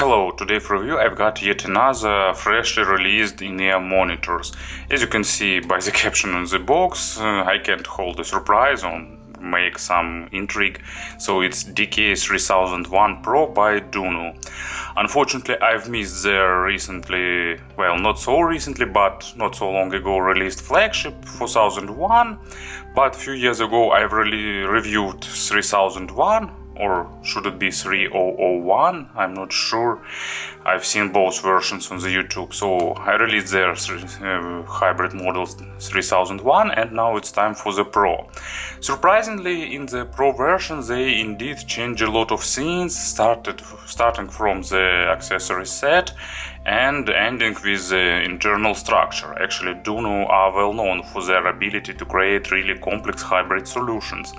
Hello, today for review I've got yet another freshly released in-ear monitors. As you can see by the caption on the box, I can't hold a surprise or make some intrigue. So it's DK-3001 Pro by Dunu. Unfortunately, I've missed their recently, well, not so recently, but not so long ago released flagship 4001. But a few years ago I've really reviewed 3001. Or should it be 3001? I'm not sure. I've seen both versions on the YouTube. So I released their hybrid model 3001 and now it's time for the Pro. Surprisingly, in the Pro version they indeed changed a lot of things, starting from the accessory set and ending with the internal structure. Actually, Dunu are well known for their ability to create really complex hybrid solutions.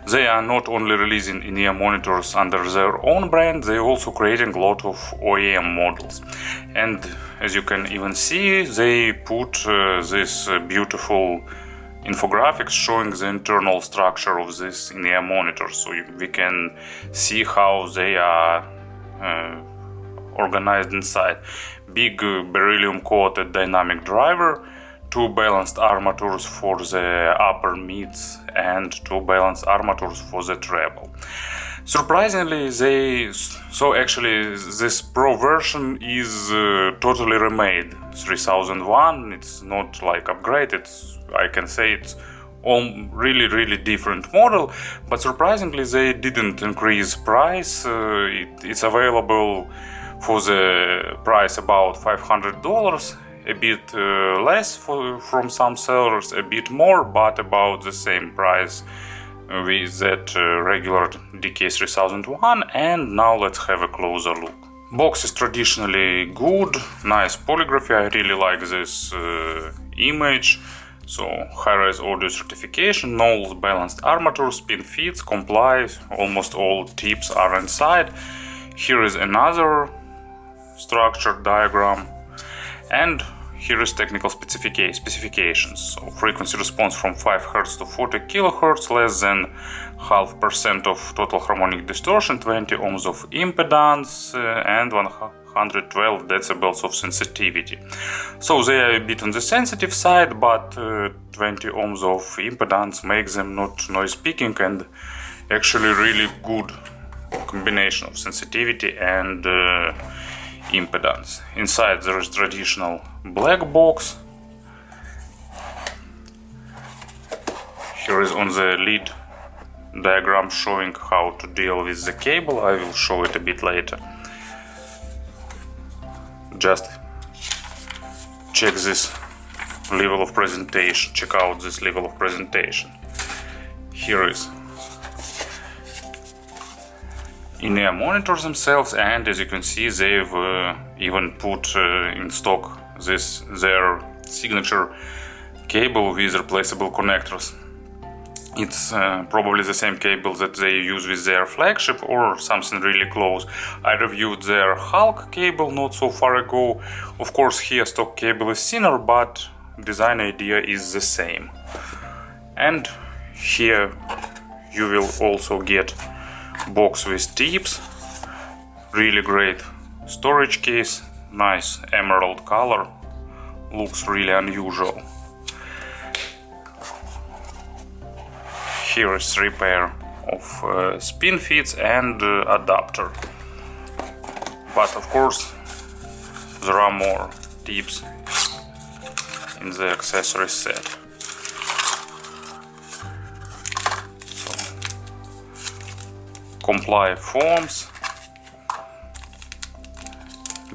They are not only releasing in-ear monitors under their own brand, they are also creating a lot of OEM models. And as you can even see, they put this beautiful infographics showing the internal structure of this in-ear monitor, so we can see how they are organized inside. Big beryllium coated dynamic driver, two balanced armatures for the upper mids and two balanced armatures for the treble. Surprisingly, actually this Pro version is totally remade 3001. It's not like upgraded. I can say it's really different model, but surprisingly they didn't increase price. It's available for the price about $500, a bit less from some sellers, a bit more, but about the same price with that regular DK-3001. And now let's have a closer look. Box is traditionally good, nice polygraphy. I really like this image. So high-res audio certification, no balanced armature, spin fits, comply, almost all tips are inside. Here is another structure diagram, and here is technical specifications. So frequency response from 5 Hz to 40 kHz, less than 0.5% of total harmonic distortion, 20 ohms of impedance, and 112 decibels of sensitivity. So they are a bit on the sensitive side, but 20 ohms of impedance makes them not noise picking, and actually really good combination of sensitivity and impedance. Inside there is traditional black box. Here is on the lead diagram showing how to deal with the cable. I will show it a bit later. Just check this level of presentation. Check out this level of presentation. Here is in-ear monitors themselves, and as you can see they've even put in stock their signature cable with replaceable connectors. It's probably the same cable that they use with their flagship or something really close. I reviewed their Hulk cable not so far ago. Of course here stock cable is thinner, but design idea is the same. And here you will also get box with tips, really great storage case, nice emerald color, looks really unusual. Here is 3 pair of spin fits and adapter, but of course there are more tips in the accessory set. Comply foams,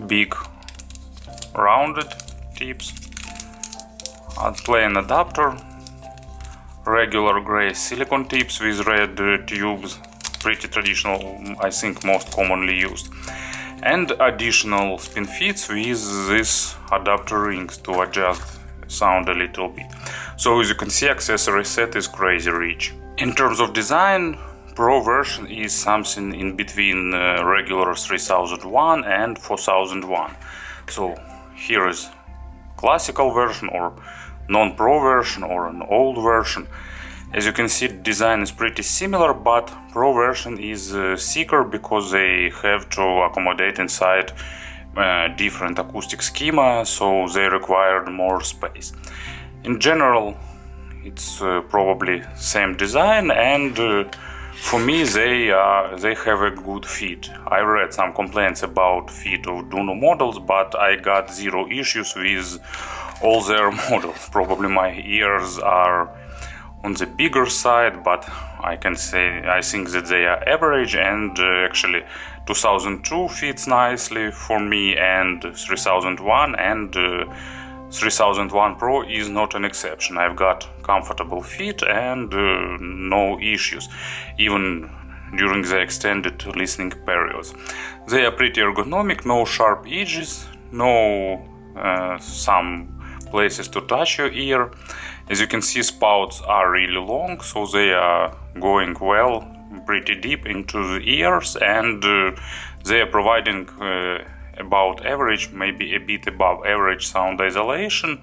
big rounded tips, plain adapter, regular gray silicone tips with red tubes, pretty traditional, I think most commonly used, and additional spin fits with this adapter rings to adjust sound a little bit. So as you can see, accessory set is crazy rich. In terms of design, Pro version is something in between regular 3001 and 4001. So here is classical version or non-pro version or an old version, As you can see, design is pretty similar, but Pro version is thicker because they have to accommodate inside different acoustic schema, so they required more space. In general, it's probably same design, and for me they have a good fit. I read some complaints about fit of Dunu models, but I got zero issues with all their models. Probably my ears are on the bigger side, but I think that they are average, and actually 2002 fits nicely for me, and 3001 and 3001 Pro is not an exception. I've got comfortable fit and no issues, even during the extended listening periods. They are pretty ergonomic, no sharp edges, no some places to touch your ear. As you can see, spouts are really long, so they are going well, pretty deep into the ears, and they are providing about average, maybe a bit above average sound isolation.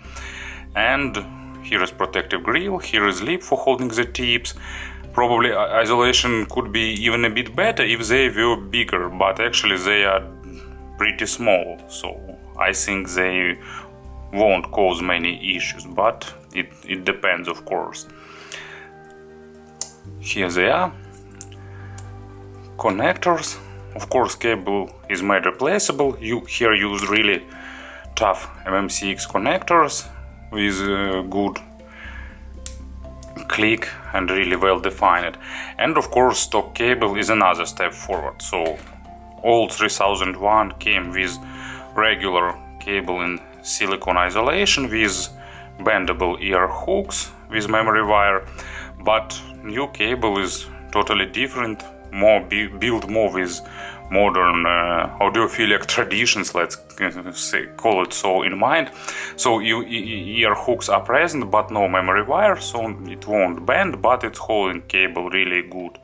And here is protective grill, here is lip for holding the tips. Probably isolation could be even a bit better if they were bigger, but actually they are pretty small, so I think they won't cause many issues, but it depends, of course. Here they are. Connectors. Of course, cable is made replaceable. You here use really tough MMCX connectors with good click and really well defined. And of course, stock cable is another step forward. So all 3001 came with regular cable in silicone isolation with bendable ear hooks with memory wire, but new cable is totally different, built more with modern audiophilic traditions, let's call it so, in mind. So ear hooks are present but no memory wire, so it won't bend, but it's holding cable really good,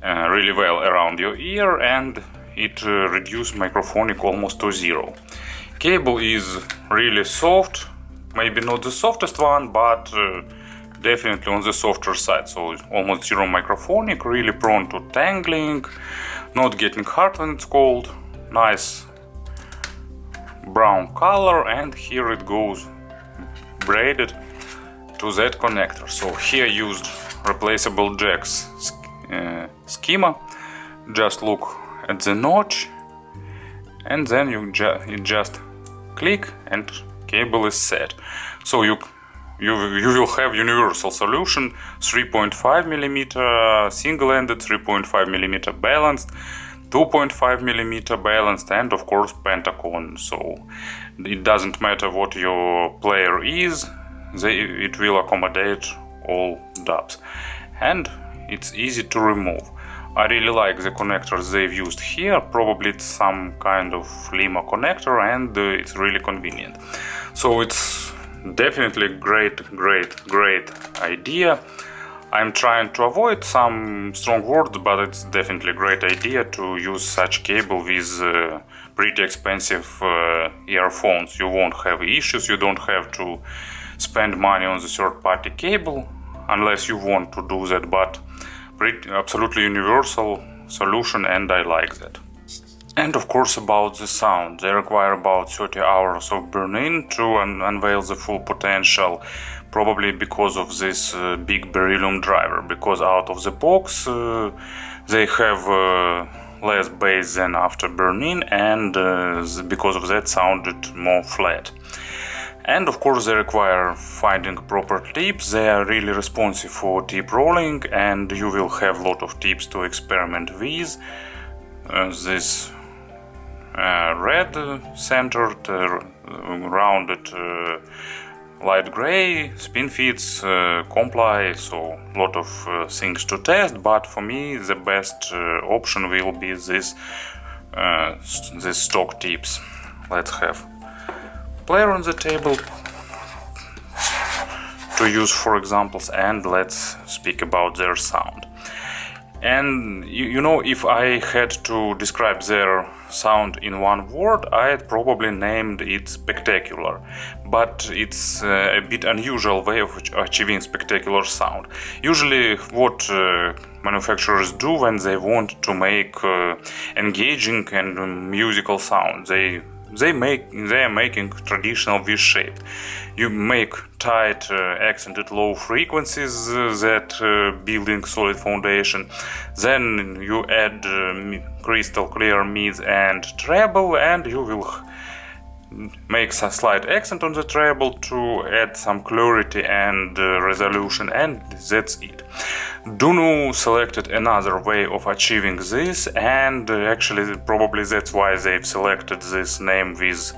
really well around your ear, and it reduces microphonic almost to zero. Cable is really soft, maybe not the softest one, but definitely on the softer side, so almost zero microphonic, really prone to tangling, not getting hard when it's cold, nice brown color, and here it goes braided to that connector. So here used replaceable jacks schema, just look at the notch, and then it just click and cable is set. So you will have universal solution, 3.5mm single-ended, 3.5mm balanced, 2.5mm balanced, and of course pentacone. So it doesn't matter what your player is, it will accommodate all dubs, and it's easy to remove. I really like the connectors they've used here. Probably it's some kind of Lima connector, and it's really convenient. So it's definitely great idea. I'm trying to avoid some strong words, but it's definitely a great idea to use such cable with pretty expensive earphones. You won't have issues, you don't have to spend money on the third-party cable unless you want to do that, but absolutely universal solution, and I like that. And of course, about the sound, they require about 30 hours of burn-in to unveil the full potential, probably because of this big beryllium driver, because out of the box they have less bass than after burn-in, and because of that sounded more flat. And of course they require finding proper tips. They are really responsive for tip rolling, and you will have a lot of tips to experiment with. This red centered, rounded light gray, spin fits, comply, so a lot of things to test, but for me the best option will be this stock tips. Let's have player on the table to use for examples, and let's speak about their sound. And you know, if I had to describe their sound in one word, I'd probably named it spectacular. But it's a bit unusual way of achieving spectacular sound. Usually what manufacturers do when they want to make engaging and musical sound, they are making traditional V shape. You make tight accented low frequencies that building solid foundation. Then you add crystal clear mids and treble, and you will make a slight accent on the treble to add some clarity and resolution, and that's it. Dunu selected another way of achieving this, and actually probably that's why they've selected this name with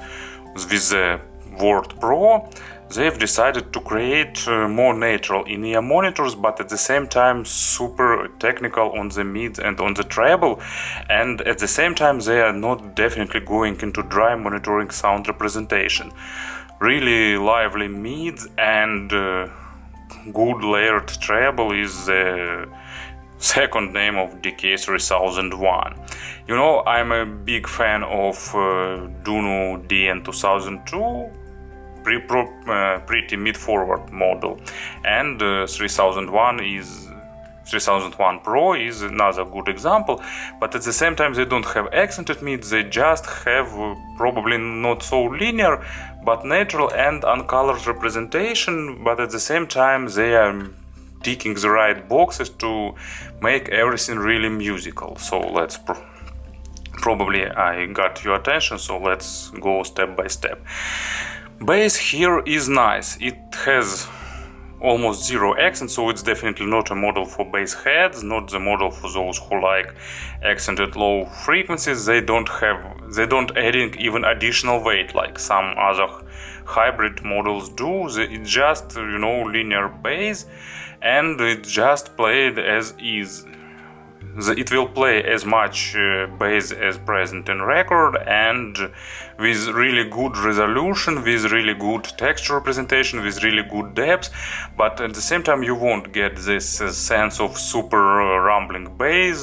the word Pro. They've decided to create more natural in-ear monitors, but at the same time super technical on the mids and on the treble, and at the same time they are not definitely going into dry monitoring sound representation. Really lively mids and good layered treble is the second name of DK-3001. You know, I'm a big fan of Dunu DN-2002, pretty mid-forward model, and 3001 Pro is another good example, but at the same time they don't have accented mids, they just have probably not so linear but natural and uncolored representation, but at the same time they are ticking the right boxes to make everything really musical. So let's probably I got your attention, so let's go step by step. Bass here is nice. It has almost zero accent, so it's definitely not a model for bass heads, not the model for those who like accented low frequencies. They don't adding even additional weight like some other hybrid models do. It's just, you know, linear bass, and it just played as is. It will play as much bass as present in record, and with really good resolution, with really good texture representation, with really good depth, but at the same time you won't get this sense of super rumbling bass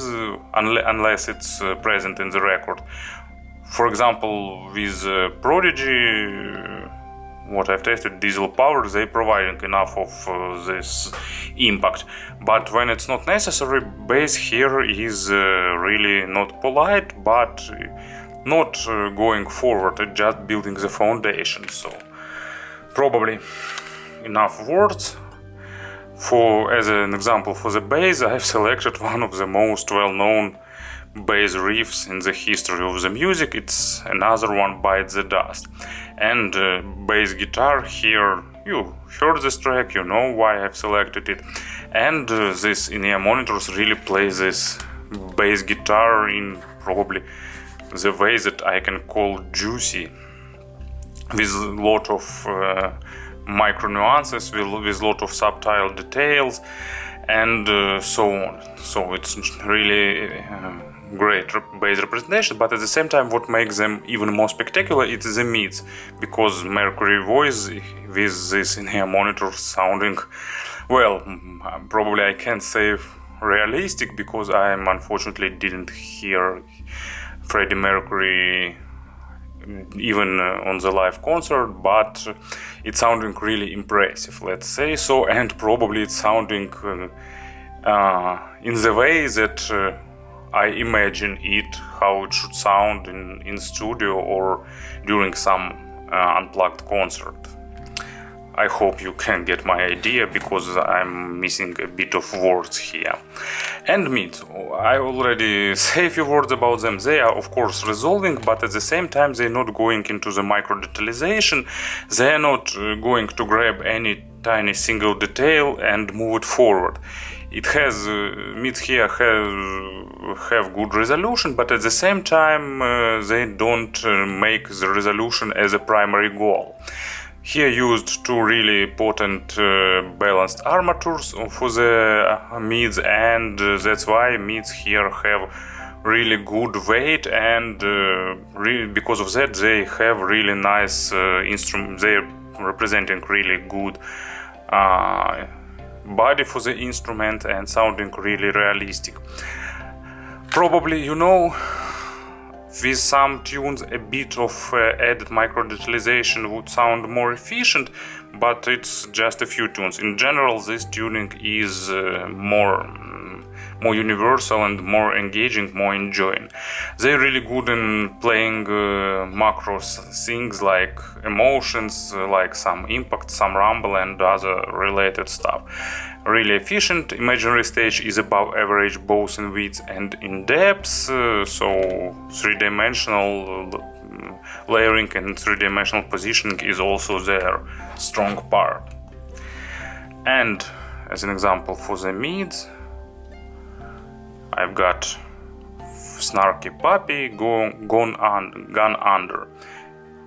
unless it's present in the record. For example, with Prodigy, what I've tested, diesel power, they providing enough of this impact, but when it's not necessary, bass here is really not polite, but not going forward, just building the foundation. So probably enough words. As an example for the bass, I've selected one of the most well-known bass riffs in the history of the music. It's another one, Bite the Dust. And bass guitar here, you heard this track, you know why I've selected it. And this in-ear monitors really play this bass guitar in probably the way that I can call juicy, with a lot of micro nuances, with a lot of subtle details, and so on. So it's really great bass representation, but at the same time what makes them even more spectacular is the mids, because Mercury voice with this in-ear monitor sounding, well, probably I can't say realistic, because I unfortunately didn't hear Freddie Mercury even on the live concert, but it's sounding really impressive, let's say so, and probably it's sounding in the way that I imagine it, how it should sound in studio or during some unplugged concert. I hope you can get my idea, because I'm missing a bit of words here. And mids, I already say a few words about them. They are of course resolving, but at the same time they're not going into the micro detalization. They are not going to grab any tiny single detail and move it forward. It has mids here have good resolution, but at the same time they don't make the resolution as a primary goal. Here used two really potent balanced armatures for the mids, and that's why mids here have really good weight, and because of that they have really nice instruments. They're representing really good body for the instrument and sounding really realistic. Probably, you know, with some tunes a bit of added micro digitalization would sound more efficient, but it's just a few tunes. In general, this tuning is more universal and more engaging, more enjoying. They're really good in playing macro things like emotions, like some impact, some rumble and other related stuff. Really efficient. Imaginary stage is above average both in width and in depth, so three-dimensional layering and three-dimensional positioning is also their strong part. And as an example for the mids, I've got Snarky Puppy Gone Under.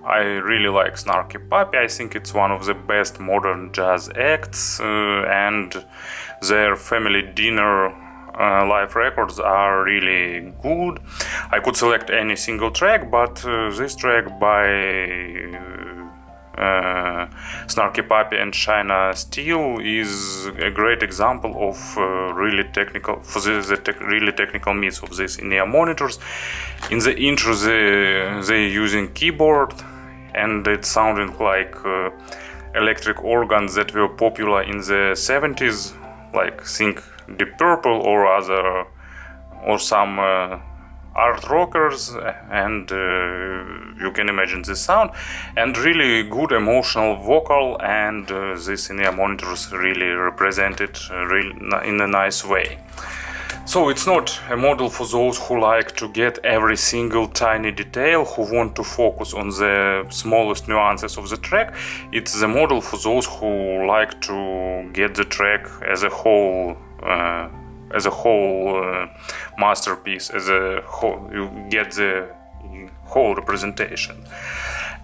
I really like Snarky Puppy. I think it's one of the best modern jazz acts, and their family dinner live records are really good. I could select any single track, but this track by Snarky Puppy and Shayna Steele is a great example of really technical really technical mids of these in-ear monitors. In the intro, they're using keyboard, and it's sounding like electric organs that were popular in the 70s, like think Deep Purple or some art rockers, and you can imagine this sound, and really good emotional vocal, and this in-ear monitors really represent it in a nice way. So it's not a model for those who like to get every single tiny detail, who want to focus on the smallest nuances of the track. It's the model for those who like to get the track as a whole masterpiece, as a whole. You get the whole representation.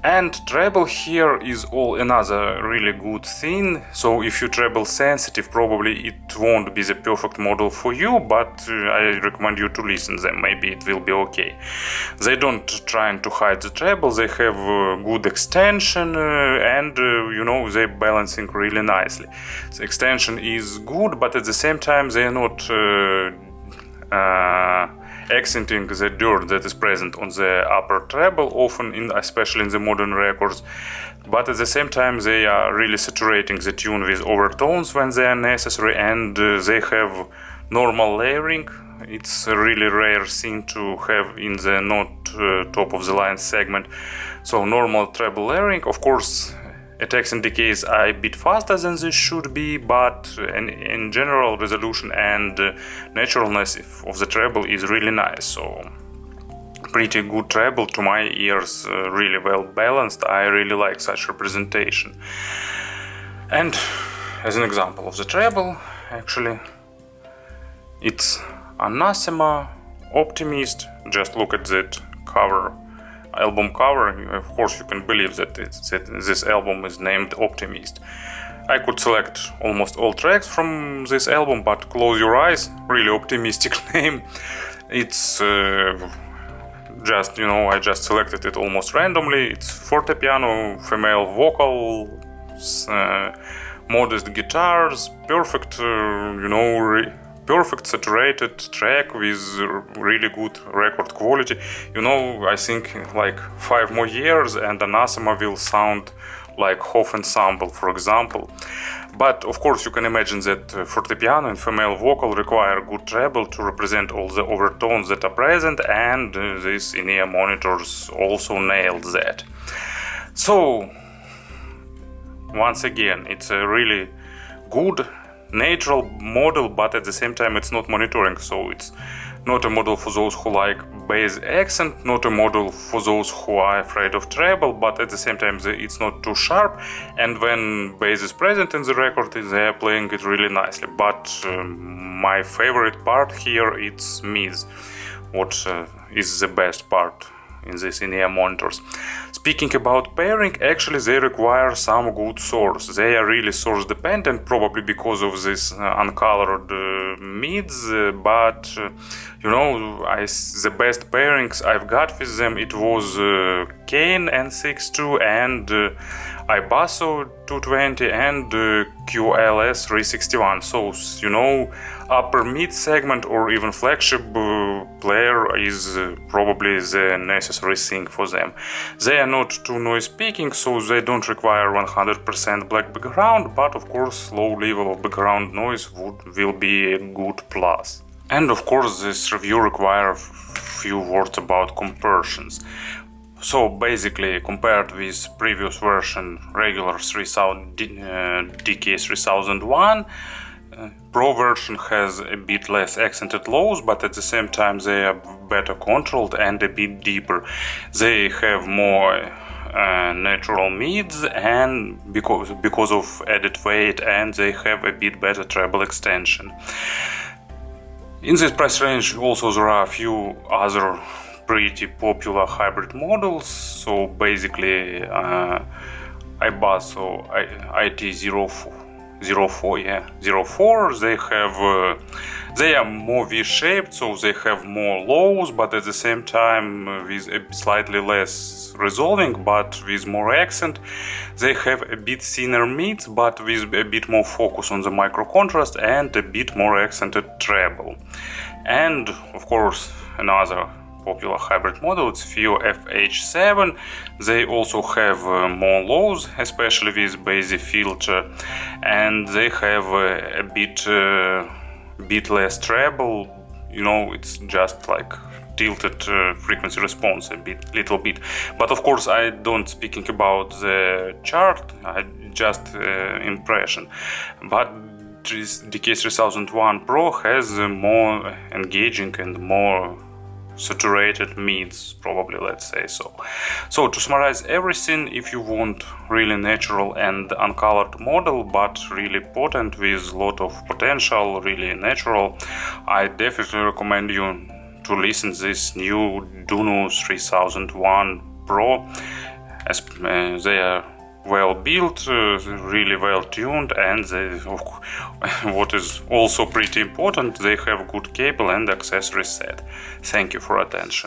And treble here is all another really good thing. So if you treble sensitive, probably it won't be the perfect model for you, but I recommend you to listen them. Maybe it will be okay. They don't try to hide the treble. They have good extension, and you know, they're balancing really nicely. The extension is good, but at the same time they are not accenting the dirt that is present on the upper treble, often especially in the modern records, but at the same time they are really saturating the tune with overtones when they are necessary, and they have normal layering. It's a really rare thing to have in the not top of the line segment. So normal treble layering, of course. Attacks and decays are a bit faster than they should be, but in general, resolution and naturalness of the treble is really nice. So pretty good treble to my ears, really well balanced. I really like such representation. And as an example of the treble, actually, it's Anathema, Optimist. Just look at that album cover. Of course you can believe that this album is named Optimist. I could select almost all tracks from this album, but close your eyes, really optimistic name. It's just, you know, I just selected it almost randomly. It's fortepiano, female vocal, modest guitars, perfect, perfect saturated track with really good record quality. You know, I think like 5 more years and Anathema will sound like Hof ensemble, for example. But of course you can imagine that fortepiano and female vocal require good treble to represent all the overtones that are present, and these in-ear monitors also nailed that. So once again, it's a really good natural model, but at the same time it's not monitoring, so it's not a model for those who like bass accent, not a model for those who are afraid of treble, but at the same time it's not too sharp, and when bass is present in the record they are playing it really nicely. But my favorite part here is mids, what is the best part in these in-ear monitors. Speaking about pairing, actually they require some good source. They are really source dependent, probably because of this uncolored mids, but you know, the best pairings I've got with them, it was Kane N62 and iBasso 220 and QLS 361. So, you know, upper mid segment or even flagship player is probably the necessary thing for them. They are not too noise speaking, so they don't require 100% black background, but of course low level of background noise will be a good plus. And of course this review requires a few words about comparisons. So basically, compared with previous version regular 3000 DK-3001, Pro version has a bit less accented lows, but at the same time they are better controlled and a bit deeper. They have more natural mids, and because of added weight, and they have a bit better treble extension. In this price range also there are a few other pretty popular hybrid models. So basically iBasso IT04, they are more V-shaped, so they have more lows, but at the same time with a slightly less resolving, but with more accent. They have a bit thinner mids, but with a bit more focus on the micro contrast and a bit more accented treble. And of course another popular hybrid model, it's FiiO FH7. They also have more lows, especially with Basie filter, and they have a bit less treble. You know, it's just like tilted frequency response little bit. But of course I don't speaking about the chart, just impression. But this DK-3001 Pro has more engaging and more saturated mids, probably, let's say so. So to summarize everything, if you want really natural and uncolored model but really potent with a lot of potential, really natural, I definitely recommend you to listen this new Dunu 3001 Pro, as they are well built, really well tuned, and what is also pretty important, they have good cable and accessory set. Thank you for attention.